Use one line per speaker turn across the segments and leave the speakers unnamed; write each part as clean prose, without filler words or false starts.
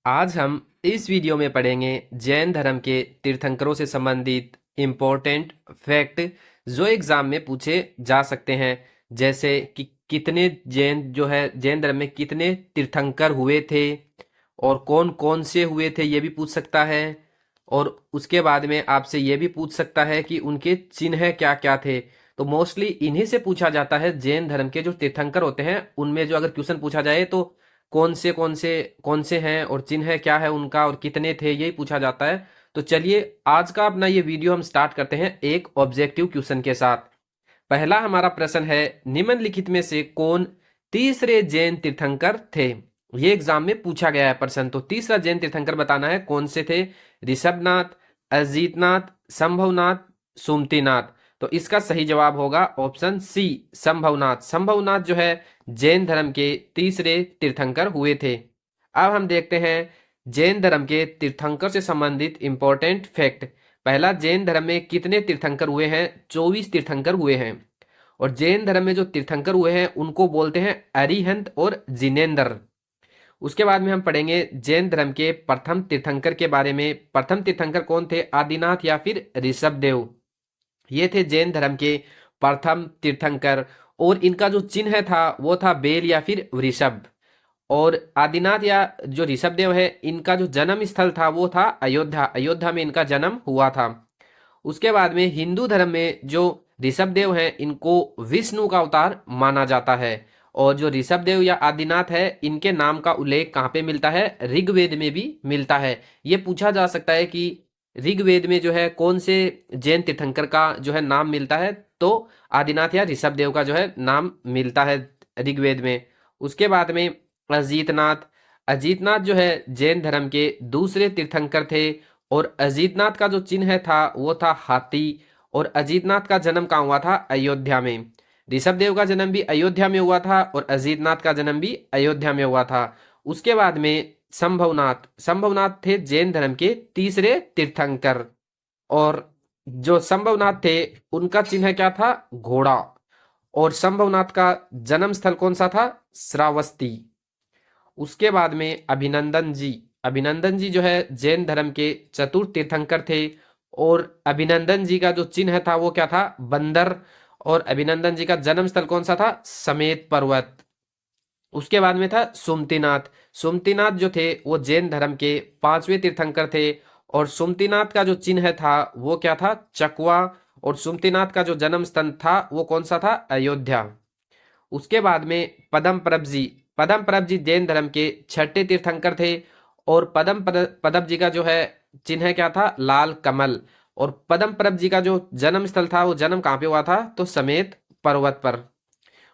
आज हम इस वीडियो में पढ़ेंगे जैन धर्म के तीर्थंकरों से संबंधित इम्पोर्टेंट फैक्ट जो एग्जाम में पूछे जा सकते हैं। जैसे कि कितने जैन धर्म में कितने तीर्थंकर हुए थे और कौन कौन से हुए थे ये भी पूछ सकता है। और उसके बाद में आपसे ये भी पूछ सकता है कि उनके चिन्ह क्या क्या थे। तो मोस्टली इन्हीं से पूछा जाता है। जैन धर्म के जो तीर्थंकर होते हैं उनमें जो अगर क्वेश्चन पूछा जाए तो कौन से हैं और चिन्ह क्या है उनका और कितने थे यही पूछा जाता है। तो चलिए आज का अपना ये वीडियो हम स्टार्ट करते हैं एक ऑब्जेक्टिव क्वेश्चन के साथ। पहला हमारा प्रश्न है, निम्नलिखित में से कौन तीसरे जैन तीर्थंकर थे। ये एग्जाम में पूछा गया है प्रश्न। तो तीसरा जैन तीर्थंकर बताना है कौन से थे। ऋषभनाथ, अजीतनाथ, संभवनाथ, सुमतिनाथ। तो इसका सही जवाब होगा ऑप्शन सी, संभवनाथ। संभवनाथ जो है जैन धर्म के तीसरे तीर्थंकर हुए थे। अब हम देखते हैं जैन धर्म के तीर्थंकर से संबंधित इंपॉर्टेंट फैक्ट। पहला, जैन धर्म में कितने तीर्थंकर हुए हैं। 24 तीर्थंकर हुए हैं। और जैन धर्म में जो तीर्थंकर हुए हैं उनको बोलते हैं अरिहंत और जिनेन्द्र। उसके बाद में हम पढ़ेंगे जैन धर्म के प्रथम तीर्थंकर के बारे में। प्रथम तीर्थंकर कौन थे, आदिनाथ या फिर ऋषभदेव। ये थे जैन धर्म के प्रथम तीर्थंकर। और इनका जो चिन्ह था वो था बेल या फिर वृषभ। और आदिनाथ या जो ऋषभदेव है इनका जो जन्म स्थल था वो था अयोध्या। अयोध्या में इनका जन्म हुआ था। उसके बाद में हिंदू धर्म में जो ऋषभदेव हैं इनको विष्णु का अवतार माना जाता है। और जो ऋषभदेव या आदिनाथ है इनके नाम का उल्लेख कहाँ पे मिलता है, ऋग्वेद में भी मिलता है। ये पूछा जा सकता है कि ऋग्वेद में जो है कौन से जैन तीर्थंकर का जो है नाम मिलता है। तो आदिनाथ या ऋषभदेव का जो है नाम मिलता है ऋग्वेद में। उसके बाद में अजीतनाथ। अजीतनाथ जो है जैन धर्म के दूसरे तीर्थंकर थे। और अजीतनाथ का जो चिन्ह था वो था हाथी। और अजीतनाथ का जन्म कहाँ हुआ था, अयोध्या में। ऋषभदेव का जन्म भी अयोध्या में हुआ था और अजीतनाथ का जन्म भी अयोध्या में हुआ था। उसके बाद में संभवनाथ। संभवनाथ थे जैन धर्म के तीसरे तीर्थंकर। और जो संभवनाथ थे उनका चिन्ह क्या था, घोड़ा। और संभवनाथ का जन्म स्थल कौन सा था, श्रावस्ती। उसके बाद में अभिनंदन जी। अभिनंदन जी जो है जैन धर्म के चतुर्थ तीर्थंकर थे। और अभिनंदन जी का जो चिन्ह था वो क्या था, बंदर। और अभिनंदन जी का जन्म स्थल कौन सा था, समेत पर्वत। उसके बाद में था सुमतिनाथ। सुमतिनाथ जो थे वो जैन धर्म के पांचवें तीर्थंकर थे। और सुमतिनाथ का जो चिन्ह था वो क्या था, चकवा। और सुमतिनाथ का जो जन्म स्थल था वो कौन सा था, अयोध्या। उसके बाद में पदम परब जी। पदम परब जी जैन धर्म के छठे तीर्थंकर थे। और पदम जी का जो है चिन्ह क्या था, लाल कमल। और पदम परब जी का जो जन्म स्थल था वो जन्म कहाँ पे हुआ था, तो समेत पर्वत पर।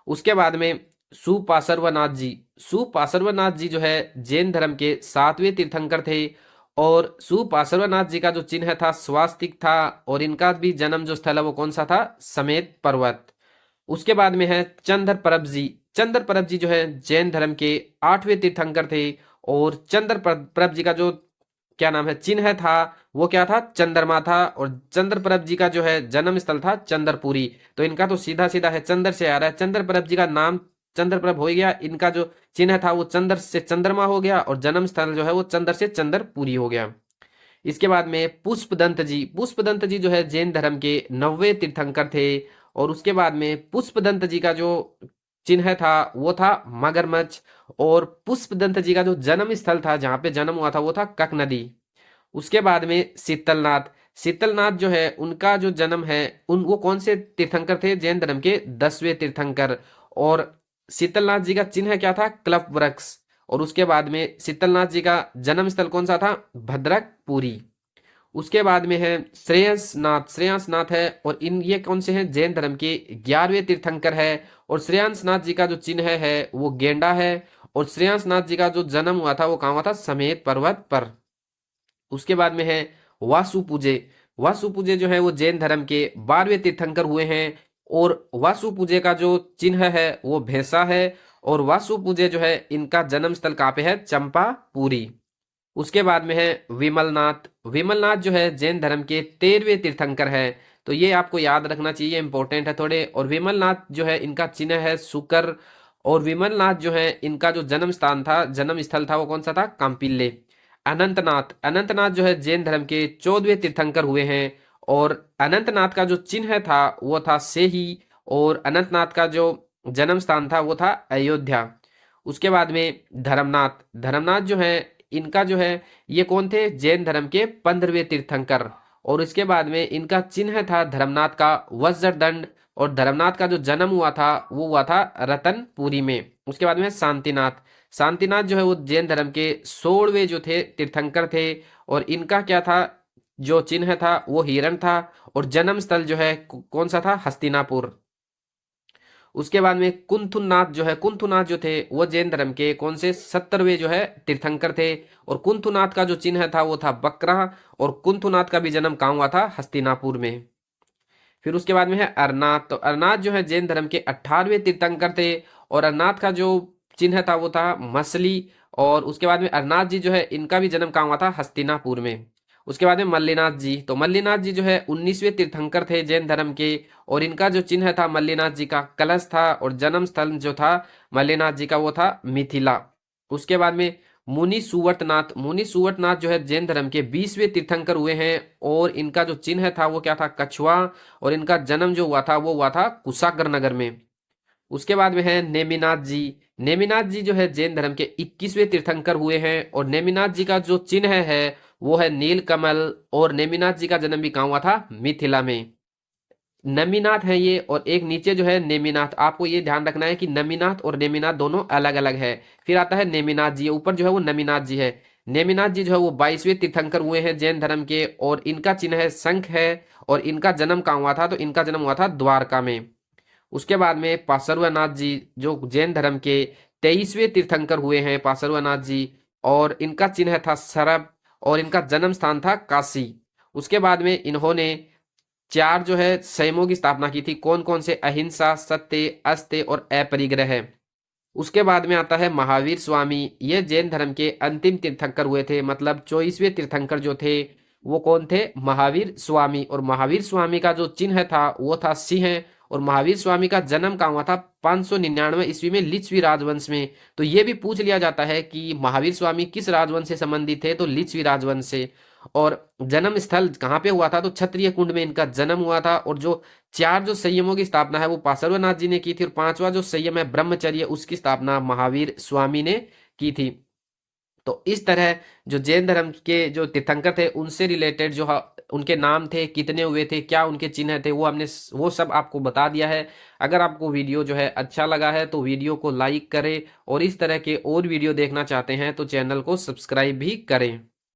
उसके बाद में सुपार्श्वनाथ जी। सुपार्श्वनाथ जी जो है जैन धर्म के सातवें तीर्थंकर थे। और सुपार्श्वनाथ जी का जो चिन्ह था स्वास्तिक था। और इनका भी जन्म जो स्थल है वो कौन सा था, समेत पर्वत। उसके बाद में है चंद्र परब जी। चंद्र परब जी जो है जैन धर्म के आठवें तीर्थंकर थे। और चंद्र परब जी का जो क्या नाम है, चिन्ह था वो क्या था, चंद्रमा था। और चंद्र परब जी का जो है जन्म स्थल था चंद्रपुरी। तो इनका तो सीधा सीधा है, चंद्र से आ रहा है। चंद्र परब जी का नाम चंद्र परब हो गया। इनका जो चिन्ह था वो चंद्र से चंद्रमा हो गया। और जन्म स्थल जो है वो चंद्र से चंद्रपुरी हो गया। इसके बाद में पुष्पदंत जी। पुष्पदंत जी जो है जैन धर्म के नौवे तीर्थंकर थे। और उसके बाद में पुष्पदंत जी का जो चिन्ह था वो था मगरमच्छ। और पुष्पदंत जी का जो जन्म स्थल था जहां पे जन्म हुआ था वो था कक नदी। उसके बाद में शीतलनाथ। शीतलनाथ जो है उनका जो जन्म है उन वो कौन से तीर्थंकर थे, जैन धर्म के 10वें तीर्थंकर। और शीतलनाथ जी का चिन्ह क्या था, कल्प वृक्ष। और उसके बाद में शीतलनाथ जी का जन्म स्थल कौन सा था, भद्रकपुरी। उसके बाद में है श्रेयसनाथ। श्रेयसनाथ है और इन ये कौन से हैं, जैन धर्म के 11वें तीर्थंकर है। और श्रेयसनाथ जी का जो चिन्ह है वो गेंडा है। और श्रेयसनाथ जी का जो जन्म हुआ था वो कहाँ हुआ था, समेत पर्वत पर। उसके बाद में है वासुपूजे। वासुपूजे जो है वो जैन धर्म के 12वें तीर्थंकर हुए हैं। और वासुपूजे का जो चिन्ह है वो भैंसा है। और वासुपूजे जो है इनका जन्म स्थल कहाँ पे है, चंपापुरी। उसके बाद में है विमलनाथ। विमलनाथ जो है जैन धर्म के 13वें तीर्थंकर है। तो ये आपको याद रखना चाहिए, इंपॉर्टेंट है थोड़े। और विमलनाथ जो है इनका चिन्ह है शुकर। और विमलनाथ जो है इनका जो जन्म स्थान था, जन्म स्थल था वो कौन सा था, कांपिल्ले। अनंतनाथ, अनंतनाथ जो है जैन धर्म के 14वें तीर्थंकर हुए हैं। और अनंतनाथ का जो चिन्ह था वो था सेही, और अनंतनाथ का जो जन्म स्थान था वो था अयोध्या। उसके बाद में धर्मनाथ, धर्मनाथ जो है इनका जो है ये कौन थे, जैन धर्म के 15वें तीर्थंकर। और इसके बाद में इनका चिन्ह था धर्मनाथ का वज्रदंड। और धर्मनाथ का जो जन्म हुआ था वो हुआ था रतनपुरी में। उसके बाद में शांतिनाथ, शांतिनाथ जो है वो जैन धर्म के 16वें जो थे तीर्थंकर थे। और इनका क्या था, जो चिन्ह था वो हिरण था। और जन्म स्थल जो है कौन सा था, हस्तिनापुर। उसके बाद में कुंथुनाथ जो है, कुंथुनाथ जो थे वो जैन धर्म के कौन से 70वें जो है तीर्थंकर थे। और कुंथुनाथ का जो चिन्ह था वो था बकरा। और कुंथुनाथ का भी जन्म कहाँ हुआ था, हस्तिनापुर में। फिर उसके बाद में है अरनाथ, तो अरनाथ जो है जैन धर्म के 18वें तीर्थंकर थे। और अरनाथ का जो चिन्ह था वो था मछली। और उसके बाद में अरनाथ जी जो है इनका भी जन्म कहाँ हुआ था, हस्तिनापुर में। उसके बाद में मल्लीनाथ जी, तो मल्लीनाथ जी जो है 19वें तीर्थंकर थे जैन धर्म के। और इनका जो चिन्ह था मल्लीनाथ जी का कलश था। और जन्म स्थल जो था मल्लीनाथ जी का वो था मिथिला। उसके बाद में मुनि सुवर्तनाथ, मुनि सुवर्तनाथ जो है जैन धर्म के 20वें तीर्थंकर हुए हैं। और इनका जो चिन्ह था वो क्या था, कछुआ। और इनका जन्म जो हुआ था वो हुआ था कुशाग्र नगर में। उसके बाद में है नेमिनाथ जी, नेमिनाथ जी जो है जैन धर्म के 21वें तीर्थंकर हुए हैं। और नेमिनाथ जी का जो चिन्ह है वो है नीलकमल। और नेमिनाथ जी का जन्म भी कहाँ हुआ था, मिथिला में। नमीनाथ है ये, और एक नीचे जो है नेमिनाथ। आपको ये ध्यान रखना है कि नमीनाथ और नेमिनाथ दोनों अलग अलग है। फिर आता है नेमिनाथ जी, ऊपर जो है वो नमीनाथ जी है। नेमिनाथ जी जो है वो 22वें तीर्थंकर हुए हैं जैन धर्म के। और इनका चिन्ह है शंख है। और इनका जन्म कहाँ हुआ था, तो इनका जन्म हुआ था द्वारका में। उसके बाद में पार्श्वनाथ जी जो जैन धर्म के 23वें तीर्थंकर हुए हैं पार्श्वनाथ जी। और इनका चिन्ह था सरब। और इनका जन्म स्थान था काशी। उसके बाद में इन्होंने 4 जो है संयमों की स्थापना की थी, कौन कौन से, अहिंसा, सत्य, अस्त्य और अपरिग्रह। उसके बाद में आता है महावीर स्वामी, ये जैन धर्म के अंतिम तीर्थंकर हुए थे, मतलब 24वें तीर्थंकर जो थे वो कौन थे, महावीर स्वामी। और महावीर स्वामी का जो चिन्ह था वो था सिंह। और महावीर स्वामी का जन्म कहाँ हुआ था, 599 ईस्वी में लिच्छवी राजवंश में। तो ये भी पूछ लिया जाता है कि महावीर स्वामी किस राजवंश से संबंधित थे, तो लिच्छवी राजवंश से। और जन्म स्थल कहाँ पे हुआ था, तो क्षत्रिय कुंड में इनका जन्म हुआ था। और जो 4 जो संयमों की स्थापना है वो पार्श्वनाथ जी ने की थी। और 5वां जो संयम है ब्रह्मचर्य, उसकी स्थापना महावीर स्वामी ने की थी। तो इस तरह जो जैन धर्म के जो तीर्थंकर थे उनसे रिलेटेड जो उनके नाम थे, कितने हुए थे, क्या उनके चिन्ह थे, वो हमने वो सब आपको बता दिया है। अगर आपको वीडियो जो है अच्छा लगा है तो वीडियो को लाइक करें। और इस तरह के और वीडियो देखना चाहते हैं तो चैनल को सब्सक्राइब भी करें।